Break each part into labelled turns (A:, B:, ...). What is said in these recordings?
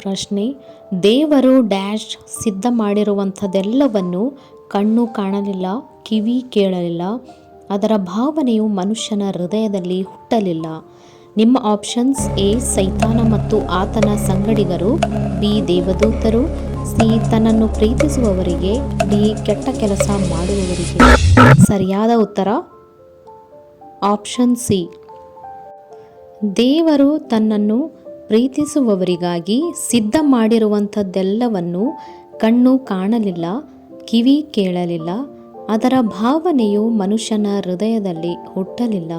A: ಪ್ರಶ್ನೆ: ದೇವರು ಡ್ಯಾಶ್ ಸಿದ್ಧ ಮಾಡಿರುವಂಥದ್ದೆಲ್ಲವನ್ನು ಕಣ್ಣು ಕಾಣಲಿಲ್ಲ, ಕಿವಿ ಕೇಳಲಿಲ್ಲ, ಅದರ ಭಾವನೆಯು ಮನುಷ್ಯನ ಹೃದಯದಲ್ಲಿ ಹುಟ್ಟಲಿಲ್ಲ. ನಿಮ್ಮ ಆಪ್ಷನ್ಸ್: ಎ ಸೈತಾನ ಮತ್ತು ಆತನ ಸಂಗಡಿಗರು, ಬಿ ದೇವದೂತರು, ಸಿ ತನ್ನನ್ನು ಪ್ರೀತಿಸುವವರಿಗೆ, ಡಿ ಕೆಟ್ಟ ಕೆಲಸ ಮಾಡುವವರಿಗೆ. ಸರಿಯಾದ ಉತ್ತರ ಆಪ್ಷನ್ ಸಿ. ದೇವರು ತನ್ನನ್ನು ಪ್ರೀತಿಸುವವರಿಗಾಗಿ ಸಿದ್ಧ ಮಾಡಿರುವಂಥದ್ದೆಲ್ಲವನ್ನು ಕಣ್ಣು ಕಾಣಲಿಲ್ಲ, ಕಿವಿ ಕೇಳಲಿಲ್ಲ, ಅದರ ಭಾವನೆಯು ಮನುಷ್ಯನ ಹೃದಯದಲ್ಲಿ ಹುಟ್ಟಲಿಲ್ಲ.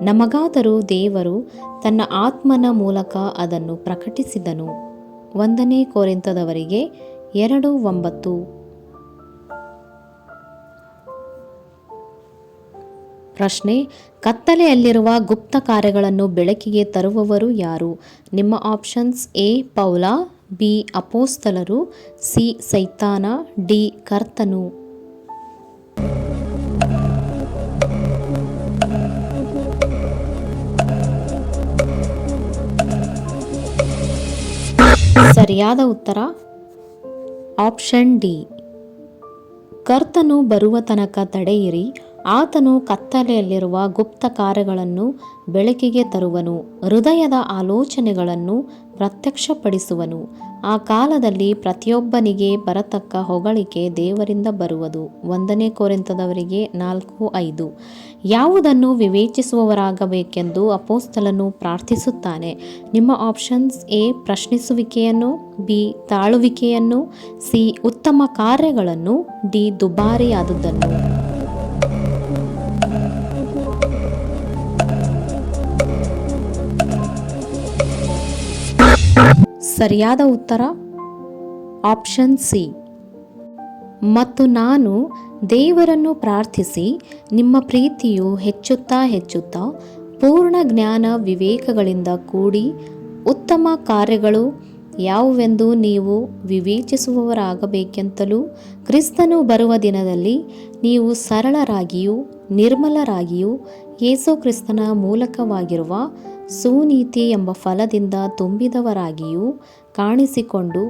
A: ನಮಗಾದರೂ ದೇವರು ತನ್ನ ಆತ್ಮನ ಮೂಲಕ ಅದನ್ನು ಪ್ರಕಟಿಸಿದನು. 1 ಕೊರಿಂಥದವರಿಗೆ 2:9. ಪ್ರಶ್ನೆ: ಕತ್ತಲೆಯಲ್ಲಿರುವ ಗುಪ್ತ ಕಾರ್ಯಗಳನ್ನು ಬೆಳಕಿಗೆ ತರುವವರು ಯಾರು? ನಿಮ್ಮ ಆಪ್ಷನ್ಸ್: ಎ ಪೌಲ, ಬಿ ಅಪೋಸ್ತಲರು, ಸಿ ಸೈತಾನ, ಡಿ ಕರ್ತನು. ಸರಿಯಾದ ಉತ್ತರ ಆಪ್ಷನ್ ಡಿ. ಕರ್ತನು ಬರುವ ತನಕ ತಡೆಯಿರಿ, ಆತನು ಕತ್ತಲೆಯಲ್ಲಿರುವ ಗುಪ್ತ ಕಾರ್ಯಗಳನ್ನು ಬೆಳಕಿಗೆ ತರುವನು, ಹೃದಯದ ಆಲೋಚನೆಗಳನ್ನು ಪ್ರತ್ಯಕ್ಷಪಡಿಸುವನು. ಆ ಕಾಲದಲ್ಲಿ ಪ್ರತಿಯೊಬ್ಬನಿಗೆ ಬರತಕ್ಕ ಹೊಗಳಿಕೆ ದೇವರಿಂದ ಬರುವುದು. 1 ಕೊರಿಂಥದವರಿಗೆ 4:5. ಯಾವುದನ್ನು ವಿವೇಚಿಸುವವರಾಗಬೇಕೆಂದು ಅಪೊಸ್ತಲನು ಪ್ರಾರ್ಥಿಸುತ್ತಾನೆ? ನಿಮ್ಮ ಆಪ್ಷನ್ಸ್: ಎ ಪ್ರಶ್ನಿಸುವಿಕೆಯನ್ನು, ಬಿ ತಾಳುವಿಕೆಯನ್ನು, ಸಿ ಉತ್ತಮ ಕಾರ್ಯಗಳನ್ನು, ಡಿ ದುಬಾರಿಯಾದುದನ್ನು. ಸರಿಯಾದ ಉತ್ತರ ಆಪ್ಷನ್ ಸಿ. ಮತ್ತು ನಾನು ದೇವರನ್ನು ಪ್ರಾರ್ಥಿಸಿ ನಿಮ್ಮ ಪ್ರೀತಿಯು ಹೆಚ್ಚುತ್ತಾ ಪೂರ್ಣ ಜ್ಞಾನ ವಿವೇಕಗಳಿಂದ ಕೂಡಿ ಉತ್ತಮ ಕಾರ್ಯಗಳು ಯಾವುವೆಂದು ನೀವು ವಿವೇಚಿಸುವವರಾಗಬೇಕೆಂತಲೂ, ಕ್ರಿಸ್ತನು ಬರುವ ದಿನದಲ್ಲಿ ನೀವು ಸರಳರಾಗಿಯೂ ನಿರ್ಮಲರಾಗಿಯೂ ಯೇಸು ಕ್ರಿಸ್ತನ ಮೂಲಕವಾಗಿರುವ ಸುನೀತಿ ಎಂಬ ಫಲದಿಂದ ತುಂಬಿದವರಾಗಿಯೂ ಕಾಣಿಸಿಕೊಂಡು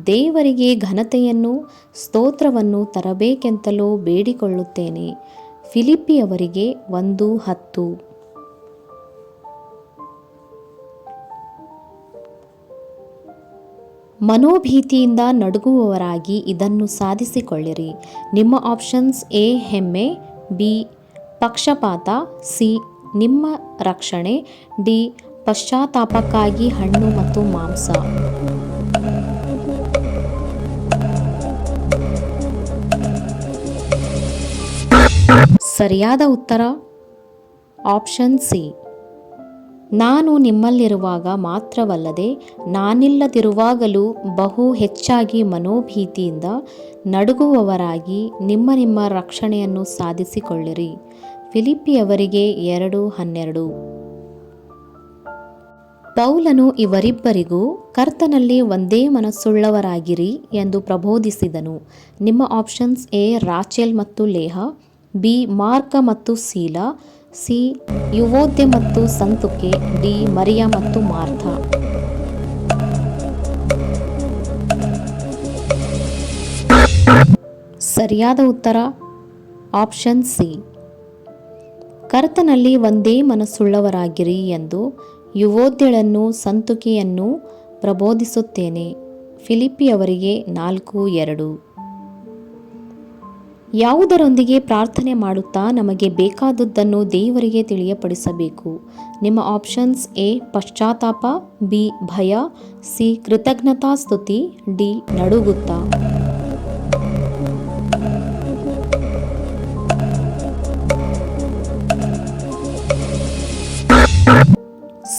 A: ದೇವರಿಗೆ ಘನತೆಯನ್ನು ಸ್ತೋತ್ರವನ್ನು ತರಬೇಕೆಂತಲೂ ಬೇಡಿಕೊಳ್ಳುತ್ತೇನೆ. ಫಿಲಿಪ್ಪಿಯವರಿಗೆ 1:10. ಮನೋಭೀತಿಯಿಂದ ನಡುಗುವವರಾಗಿ ಇದನ್ನು ಸಾಧಿಸಿಕೊಳ್ಳಿರಿ. ನಿಮ್ಮ ಆಪ್ಷನ್ಸ್: ಎ ಹೆಮ್ಮೆ, ಬಿ ಪಕ್ಷಪಾತ, ಸಿ ನಿಮ್ಮ ರಕ್ಷಣೆ, ಡಿ ಪಶ್ಚಾತ್ತಾಪಕ್ಕಾಗಿ ಹಣ್ಣು ಮತ್ತು ಮಾಂಸ. ಸರಿಯಾದ ಉತ್ತರ ಆಪ್ಷನ್ ಸಿ. ನಾನು ನಿಮ್ಮಲ್ಲಿರುವಾಗ ಮಾತ್ರವಲ್ಲದೆ ನಾನಿಲ್ಲದಿರುವಾಗಲೂ ಬಹು ಹೆಚ್ಚಾಗಿ ಮನೋಭೀತಿಯಿಂದ ನಡುಗುವವರಾಗಿ ನಿಮ್ಮ ರಕ್ಷಣೆಯನ್ನು ಸಾಧಿಸಿಕೊಳ್ಳಿರಿ. ಫಿಲಿಪ್ಪಿಯವರಿಗೆ 2:12. ಪೌಲನು ಇವರಿಬ್ಬರಿಗೂ ಕರ್ತನಲ್ಲಿ ಒಂದೇ ಮನಸ್ಸುಳ್ಳವರಾಗಿರಿ ಎಂದು ಪ್ರಬೋಧಿಸಿದನು. ನಿಮ್ಮ ಆಪ್ಷನ್ಸ್: ಎ ರಾಚೆಲ್ ಮತ್ತು ಲೇಹ, ಬಿ ಮಾರ್ಕ ಮತ್ತು ಸೀಲ, ಸಿ ಯುವೋದ್ಯ ಮತ್ತು ಸಂತುಕೆ, ಡಿ ಮರಿಯ ಮತ್ತು ಮಾರ್ಥ. ಸರಿಯಾದ ಉತ್ತರ ಆಪ್ಷನ್ ಸಿ. ಕರ್ತನಲ್ಲಿ ಒಂದೇ ಮನಸ್ಸುಳ್ಳವರಾಗಿರಿ ಎಂದು ಯುವೋದ್ಯಳನ್ನು ಸಂತುಕೆಯನ್ನು ಪ್ರಬೋಧಿಸುತ್ತೇನೆ. ಫಿಲಿಪ್ಪಿಯವರಿಗೆ 4:2. ಯಾವುದರೊಂದಿಗೆ ಪ್ರಾರ್ಥನೆ ಮಾಡುತ್ತಾ ನಮಗೆ ಬೇಕಾದುದನ್ನು ದೇವರಿಗೆ ತಿಳಿಯಪಡಿಸಬೇಕು? ನಿಮ್ಮ ಆಪ್ಷನ್ಸ್: ಎ ಪಶ್ಚಾತ್ತಾಪ, ಬಿ ಭಯ, ಸಿ ಕೃತಜ್ಞತಾ ಸ್ತುತಿ, ಡಿ ನಡುಗುತ್ತಾ.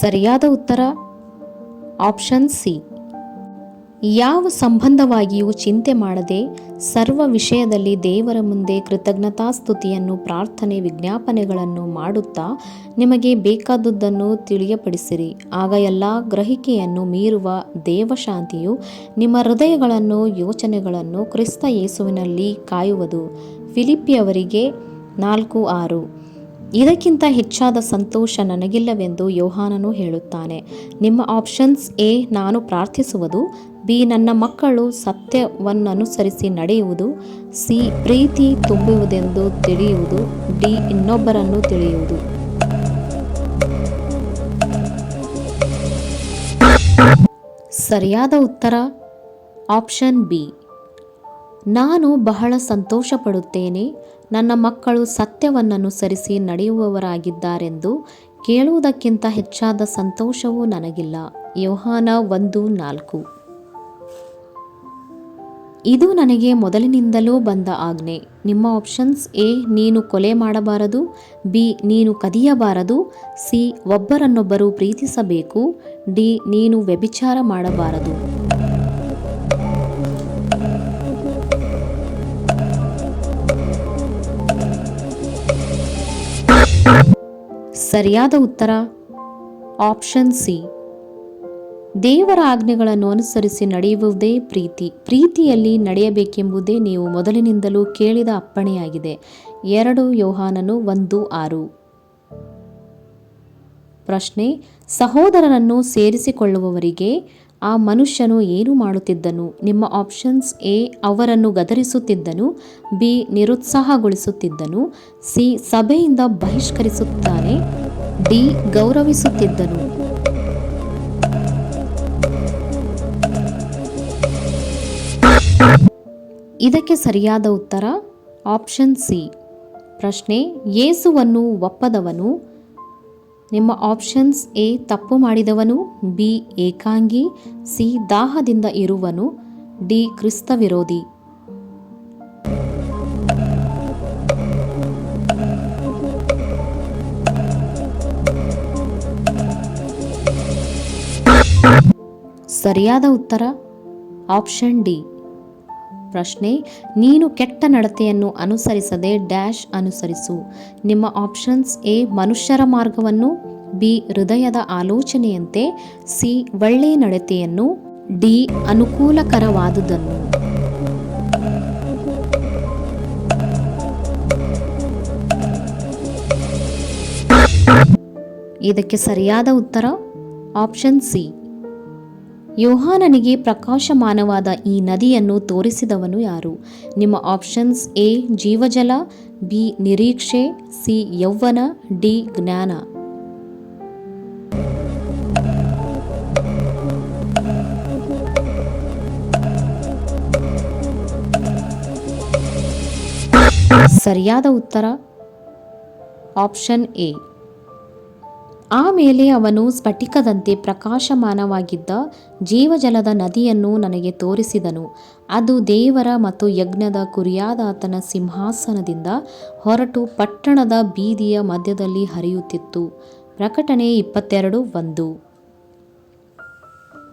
A: ಸರಿಯಾದ ಉತ್ತರ ಆಪ್ಷನ್ ಸಿ. ಯಾವ ಸಂಬಂಧವಾಗಿಯೂ ಚಿಂತೆ ಮಾಡದೆ ಸರ್ವ ವಿಷಯದಲ್ಲಿ ದೇವರ ಮುಂದೆ ಕೃತಜ್ಞತಾಸ್ತುತಿಯನ್ನು ಪ್ರಾರ್ಥನೆ ವಿಜ್ಞಾಪನೆಗಳನ್ನು ಮಾಡುತ್ತಾ ನಿಮಗೆ ಬೇಕಾದುದನ್ನು ತಿಳಿಯಪಡಿಸಿರಿ. ಆಗ ಎಲ್ಲ ಗ್ರಹಿಕೆಯನ್ನು ಮೀರುವ ದೇವಶಾಂತಿಯು ನಿಮ್ಮ ಹೃದಯಗಳನ್ನು ಯೋಚನೆಗಳನ್ನು ಕ್ರಿಸ್ತ ಯೇಸುವಿನಲ್ಲಿ ಕಾಯುವುದು. ಫಿಲಿಪ್ಪಿಯವರಿಗೆ 4:6. ಇದಕ್ಕಿಂತ ಹೆಚ್ಚಾದ ಸಂತೋಷ ನನಗಿಲ್ಲವೆಂದು ಯೋಹಾನನು ಹೇಳುತ್ತಾನೆ. ನಿಮ್ಮ ಆಪ್ಷನ್ಸ್: ಎ ನಾನು ಪ್ರಾರ್ಥಿಸುವುದು, ಬಿ ನನ್ನ ಮಕ್ಕಳು ಸತ್ಯವನ್ನನುಸರಿಸಿ ನಡೆಯುವುದು, ಸಿ ಪ್ರೀತಿ ತುಂಬುವುದೆಂದು ತಿಳಿಯುವುದು, ಡಿ ಇನ್ನೊಬ್ಬರನ್ನು ತಿಳಿಯುವುದು. ಸರಿಯಾದ ಉತ್ತರ ಆಪ್ಷನ್ ಬಿ. ನಾನು ಬಹಳ ಸಂತೋಷ ಪಡುತ್ತೇನೆ, ನನ್ನ ಮಕ್ಕಳು ಸತ್ಯವನ್ನನುಸರಿಸಿ ನಡೆಯುವವರಾಗಿದ್ದಾರೆಂದು ಕೇಳುವುದಕ್ಕಿಂತ ಹೆಚ್ಚಾದ ಸಂತೋಷವೂ ನನಗಿಲ್ಲ. ಯೋಹಾನ 1:4. ಇದು ನನಗೆ ಮೊದಲಿನಿಂದಲೂ ಬಂದ ಆಜ್ಞೆ. ನಿಮ್ಮ ಆಪ್ಷನ್ಸ್: ಎ ನೀನು ಕೊಲೆ ಮಾಡಬಾರದು, ಬಿ ನೀನು ಕದಿಯಬಾರದು, ಸಿ ಒಬ್ಬರನ್ನೊಬ್ಬರು ಪ್ರೀತಿಸಬೇಕು, ಡಿ ನೀನು ವ್ಯಭಿಚಾರ ಮಾಡಬಾರದು. ಸರಿಯಾದ ಉತ್ತರ ಆಪ್ಷನ್ ಸಿ. ದೇವರ ಆಜ್ಞೆಗಳನ್ನು ಅನುಸರಿಸಿ ನಡೆಯುವುದೇ ಪ್ರೀತಿ. ಪ್ರೀತಿಯಲ್ಲಿ ನಡೆಯಬೇಕೆಂಬುದೇ ನೀವು ಮೊದಲಿನಿಂದಲೂ ಕೇಳಿದ ಅಪ್ಪಣೆಯಾಗಿದೆ. 2 ಯೋಹಾನನು 1:6. ಪ್ರಶ್ನೆ: ಸಹೋದರರನ್ನು ಸೇರಿಸಿಕೊಳ್ಳುವವರಿಗೆ ಆ ಮನುಷ್ಯನು ಏನು ಮಾಡುತ್ತಿದ್ದನು? ನಿಮ್ಮ ಆಪ್ಷನ್ಸ್: ಎ ಅವರನ್ನು ಗದರಿಸುತ್ತಿದ್ದನು, ಬಿ ನಿರುತ್ಸಾಹಗೊಳಿಸುತ್ತಿದ್ದನು, ಸಿ ಸಭೆಯಿಂದ ಬಹಿಷ್ಕರಿಸುತ್ತಾನೆ, ಡಿ ಗೌರವಿಸುತ್ತಿದ್ದನು. ಇದಕ್ಕೆ ಸರಿಯಾದ ಉತ್ತರ ಆಪ್ಷನ್ ಸಿ. ಪ್ರಶ್ನೆ: ಯೇಸುವನ್ನು ಒಪ್ಪದವನು? ನಿಮ್ಮ ಆಪ್ಷನ್ಸ್: ಎ ತಪ್ಪು ಮಾಡಿದವನು, ಬಿ ಏಕಾಂಗಿ, ಸಿ ದಾಹದಿಂದ ಇರುವನು, ಡಿ ಕ್ರಿಸ್ತ ವಿರೋಧಿ. ಸರಿಯಾದ ಉತ್ತರ ಆಪ್ಷನ್ ಡಿ. ಪ್ರಶ್ನೆ: ನೀನು ಕೆಟ್ಟ ನಡತೆಯನ್ನು ಅನುಸರಿಸದೆ ಡ್ಯಾಶ್ ಅನುಸರಿಸು. ನಿಮ್ಮ ಆಪ್ಷನ್ಸ್: ಎ ಮನುಷ್ಯರ ಮಾರ್ಗವನ್ನು, ಬಿ ಹೃದಯದ ಆಲೋಚನೆಯಂತೆ, ಸಿ ಒಳ್ಳೆಯ ನಡತೆಯನ್ನು, ಡಿ ಅನುಕೂಲಕರವಾದುದನ್ನು. ಇದಕ್ಕೆ ಸರಿಯಾದ ಉತ್ತರ ಆಪ್ಷನ್ ಸಿ. ಯೋಹಾನನಿಗೆ ಪ್ರಕಾಶಮಾನವಾದ ಈ ನದಿಯನ್ನು ತೋರಿಸಿದವನು ಯಾರು? ನಿಮ್ಮ ಆಪ್ಷನ್ಸ್: ಎ ಜೀವಜಲ, ಬಿ ನಿರೀಕ್ಷೆ, ಸಿ ಯೌವನ, ಡಿ ಜ್ಞಾನ. ಸರಿಯಾದ ಉತ್ತರ ಆಪ್ಷನ್ ಎ. ಆಮೇಲೆ ಅವನು ಸ್ಫಟಿಕದಂತೆ ಪ್ರಕಾಶಮಾನವಾಗಿದ್ದ ಜೀವಜಲದ ನದಿಯನ್ನು ನನಗೆ ತೋರಿಸಿದನು. ಅದು ದೇವರ ಮತ್ತು ಯಜ್ಞದ ಕುರಿಯಾದ ಆತನ ಸಿಂಹಾಸನದಿಂದ ಹೊರಟು ಪಟ್ಟಣದ ಬೀದಿಯ ಮಧ್ಯದಲ್ಲಿ ಹರಿಯುತ್ತಿತ್ತು. ಪ್ರಕಟಣೆ 22:1.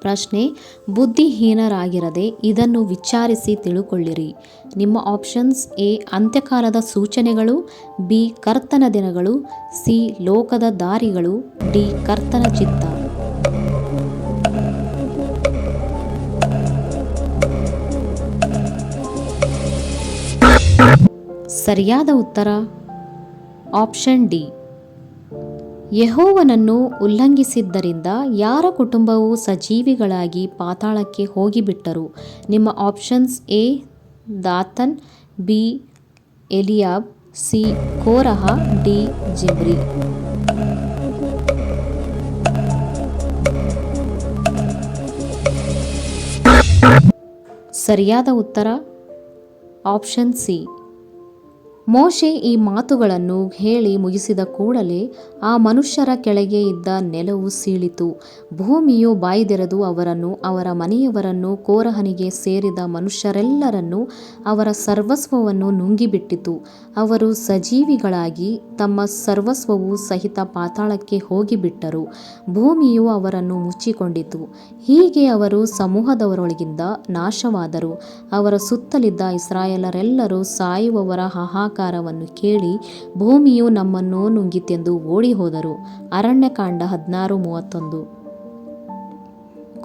A: ಪ್ರಶ್ನೆ: ಬುದ್ಧಿಹೀನರಾಗಿರದೆ ಇದನ್ನು ವಿಚಾರಿಸಿ ತಿಳುಕೊಳ್ಳಿರಿ. ನಿಮ್ಮ ಆಪ್ಷನ್ಸ್: ಎ ಅಂತ್ಯಕಾಲದ ಸೂಚನೆಗಳು, ಬಿ ಕರ್ತನ ದಿನಗಳು, ಸಿ ಲೋಕದ ದಾರಿಗಳು, ಡಿ ಕರ್ತನ ಚಿತ್ತ. ಸರಿಯಾದ ಉತ್ತರ ಆಪ್ಷನ್ ಡಿ. ಯೆಹೋವನನ್ನು ಉಲ್ಲಂಘಿಸಿದ್ದರಿಂದ ಯಾರ ಕುಟುಂಬವು ಸಜೀವಿಗಳಾಗಿ ಪಾತಾಳಕ್ಕೆ ಹೋಗಿಬಿಟ್ಟರು? ನಿಮ್ಮ options: A Dathan, B Eliab, C Korah, D Zimri. ಸರಿಯಾದ ಉತ್ತರ ಆಪ್ಷನ್ ಸಿ. ಮೋಶೆ ಈ ಮಾತುಗಳನ್ನು ಹೇಳಿ ಮುಗಿಸಿದ ಕೂಡಲೇ ಆ ಮನುಷ್ಯರ ಕೆಳಗೆ ಇದ್ದ ನೆಲವು ಸೀಳಿತು. ಭೂಮಿಯು ಬಾಯ್ದೆರೆದು ಅವರನ್ನು, ಅವರ ಮನೆಯವರನ್ನು, ಕೋರಹನಿಗೆ ಸೇರಿದ ಮನುಷ್ಯರೆಲ್ಲರನ್ನೂ, ಅವರ ಸರ್ವಸ್ವವನ್ನು ನುಂಗಿಬಿಟ್ಟಿತು. ಅವರು ಸಜೀವಿಗಳಾಗಿ ತಮ್ಮ ಸರ್ವಸ್ವವೂ ಸಹಿತ ಪಾತಾಳಕ್ಕೆ ಹೋಗಿಬಿಟ್ಟರು. ಭೂಮಿಯು ಅವರನ್ನು ಮುಚ್ಚಿಕೊಂಡಿತು. ಹೀಗೆ ಅವರು ಸಮೂಹದವರೊಳಗಿಂದ ನಾಶವಾದರು. ಅವರ ಸುತ್ತಲಿದ್ದ ಇಸ್ರಾಯೇಲರೆಲ್ಲರೂ ಸಾಯುವವರ ಹಾಹಾಕಾರವನ್ನು ಕೇಳಿ ಭೂಮಿಯು ನಮ್ಮನ್ನು ನುಂಗಿತೆಂದು ಓಡಿಹೋದರು. ಅರಣ್ಯಕಾಂಡ 16:31.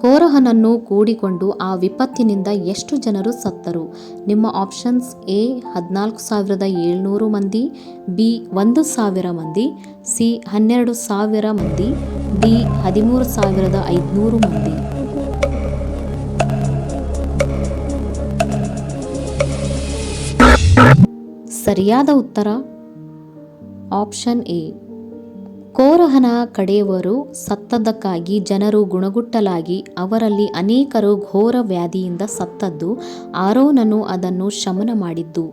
A: ಕೋರಹನನ್ನು ಕೂಡಿಕೊಂಡು ಆ ವಿಪತ್ತಿನಿಂದ ಎಷ್ಟು ಜನರು ಸತ್ತರು? ನಿಮ್ಮ ಆಪ್ಷನ್ಸ್: ಎ 14,700 ಮಂದಿ, ಬಿ 1,000 ಮಂದಿ, ಸಿ 12,000 ಮಂದಿ, ಡಿ 13,500 ಮಂದಿ. ಸರಿಯಾದ ಉತ್ತರ ಆಪ್ಷನ್ ಎ. ಕೋರಹನ ಕಡೆಯವರು ಸತ್ತದ್ದಕ್ಕಾಗಿ ಜನರು ಗುಣಗುಟ್ಟಲಾಗಿ ಅವರಲ್ಲಿ ಅನೇಕರು ಘೋರ ವ್ಯಾಧಿಯಿಂದ ಸತ್ತದ್ದು, ಆರೋನನು ಅದನ್ನು ಶಮನ ಮಾಡಿದ್ದು.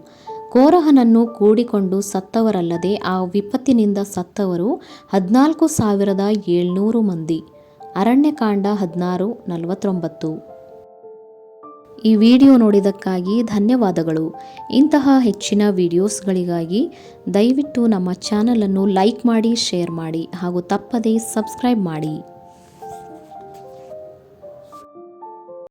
A: ಕೋರಹನನ್ನು ಕೂಡಿಕೊಂಡು ಸತ್ತವರಲ್ಲದೆ ಆ ವಿಪತ್ತಿನಿಂದ ಸತ್ತವರು 14,700 ಮಂದಿ. ಅರಣ್ಯಕಾಂಡ 16:49. ಈ ವಿಡಿಯೋ ನೋಡಿದ್ದಕ್ಕಾಗಿ ಧನ್ಯವಾದಗಳು. ಇಂತಹ ಹೆಚ್ಚಿನ ವಿಡಿಯೋಸ್ಗಳಿಗಾಗಿ ದಯವಿಟ್ಟು ನಮ್ಮ ಚಾನಲನ್ನು ಲೈಕ್ ಮಾಡಿ, ಶೇರ್ ಮಾಡಿ ಹಾಗೂ ತಪ್ಪದೇ ಸಬ್ಸ್ಕ್ರೈಬ್ ಮಾಡಿ.